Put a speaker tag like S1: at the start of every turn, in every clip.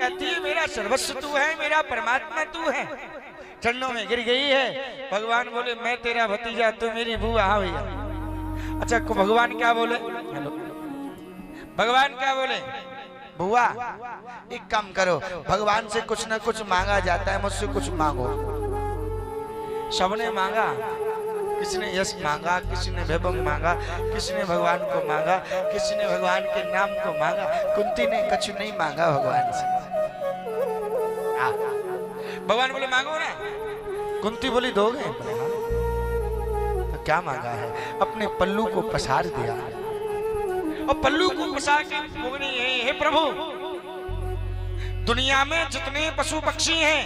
S1: कहती है मेरा सर्वस्व तू है, मेरा परमात्मा तू है, चरणों में गिर गई है। भगवान बोले मैं तेरा भतीजा, तू मेरी बुआ। हाँ भैया। अच्छा भगवान क्या बोले? भगवान क्या बोले? बुआ एक काम करो, भगवान से कुछ ना कुछ मांगा जाता है, मुझसे कुछ मांगो। सबने मांगा, किसी ने यश मांगा, किसी ने वैभव मांगा, किसी ने भगवान को मांगा, किसी ने भगवान के नाम को मांगा। कुंती ने कुछ नहीं मांगा भगवान से। भगवान बोले मांगो ना। कुंती बोली दोगे? तो क्या मांगा है? अपने पल्लू को पसार दिया और पल्लू को पसार के बोली हे प्रभु, दुनिया में जितने पशु पक्षी हैं,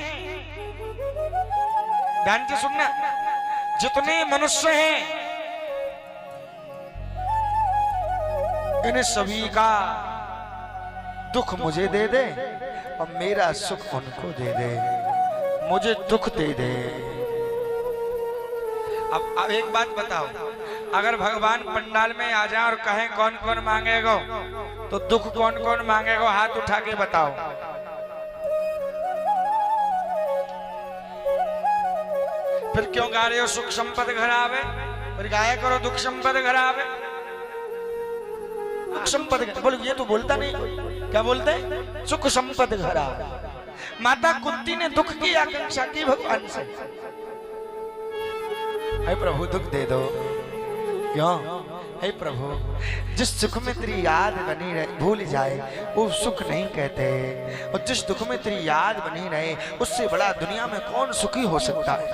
S1: ध्यान से सुनना, जितने मनुष्य हैं, इन सभी का दुख मुझे दे दे और मेरा सुख उनको दे दे। मुझे दुख दे दे। अब एक बात बताओ, अगर भगवान पंडाल में आ जाए और कहें कौन कौन मांगेगा, तो दुख कौन कौन मांगेगा? हाथ उठा के बताओ। फिर क्यों गा रहे हो सुख संपद घर आवे? फिर गाया करो दुख संपद घर आवे। सुख संपद बोल, ये तो बोलता नहीं। क्या बोलते? सुख संपद घर आवे। माता कुंती ने दुख की आकांक्षा की भगवान से, हे प्रभु दुख दे दो। क्यों? हे प्रभु, जिस सुख में तेरी याद बनी रहे भूल जाए वो सुख नहीं कहते, और जिस दुख में तेरी याद बनी रहे उससे बड़ा दुनिया में कौन सुखी हो सकता है?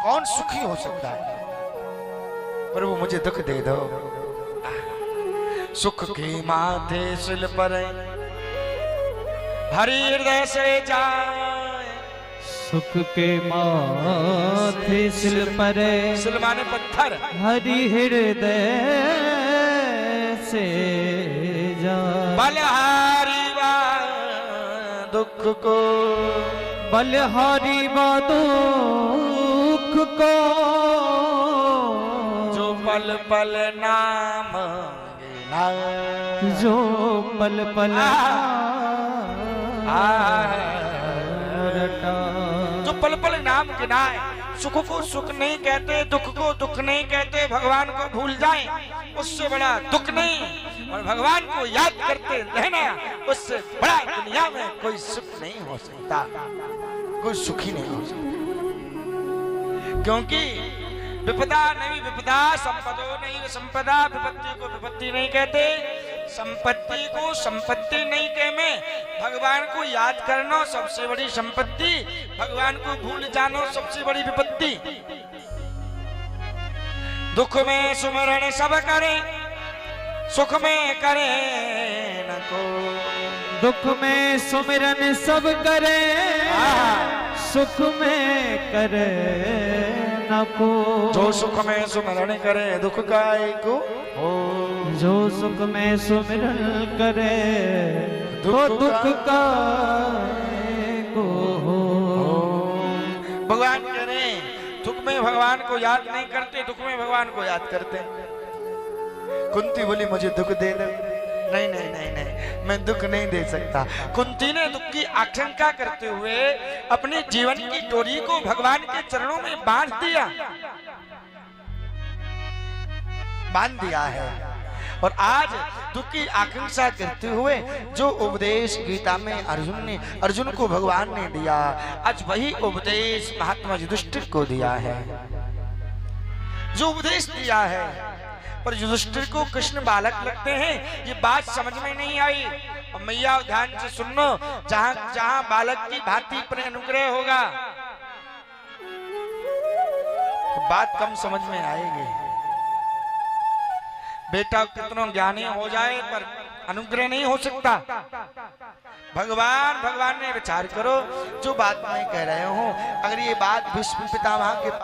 S1: कौन सुखी हो सकता है? प्रभु मुझे दुख दे दो। सुख के माथे सिल पर हरि हृदय से जाए,
S2: सुख के माथे सिल पर,
S1: सिल माने पत्थर,
S2: हरि हृदय से जाए।
S1: बलहारी वा दुख को,
S2: बलहारी वा दुख को,
S1: जो पल पल नाम गिना,
S2: जो पल पल
S1: जो पल पल नाम गिनाए। सुख को सुख नहीं कहते, दुख को दुख नहीं कहते, भगवान को भूल जाए उससे बड़ा दुख नहीं, और भगवान को याद करते रहना उससे बड़ा दुनिया में कोई सुख नहीं हो सकता, कोई सुखी नहीं हो सकता। क्योंकि विपदा नहीं विपदा, संपदो नहीं संपदा, विपत्ति को विपत्ति नहीं कहते, संपत्ति को संपत्ति नहीं कहते। भगवान को याद करना सबसे बड़ी संपत्ति, भगवान को भूल जानो सबसे बड़ी विपत्ति। दुख में सुमरण सब करे, सुख में करे न को।
S2: दुख में सुमिरन सब करे, सुख में करे न को।
S1: जो सुख में सुमरण करे दुख काहे को हो,
S2: जो सुख में सुमिरन करे तो दुख काहे को हो।
S1: भगवान कह रहे हैं दुख में भगवान को याद नहीं करते, दुख में भगवान को याद करते। कुंती बोली मुझे दुख दे दो। नहीं नहीं नहीं नहीं, मैं दुख नहीं दे सकता। कुंती ने दुख की आशंका करते हुए अपने जीवन की डोरी को भगवान के चरणों में बांध दिया, बांध दिया है। और आज दुख की आकांक्षा करते हुए जो उपदेश गीता में अर्जुन को भगवान ने दिया, आज वही उपदेश महात्मा युधिष्ठिर को दिया है। जो उपदेश दिया है, पर युधिष्ठिर को कृष्ण बालक लगते हैं, ये बात समझ में नहीं आई। और मैया ध्यान से सुनो, जहां जहां बालक की भांति पर अनुग्रह होगा तो बात कम समझ में आएगी। बेटा कितना ज्ञानी हो जाए पर अनुग्रह नहीं हो सकता। भगवान ने विचार करो, जो बात मैं कह रहे हूं, अगर ये बात भीष्म पितामह के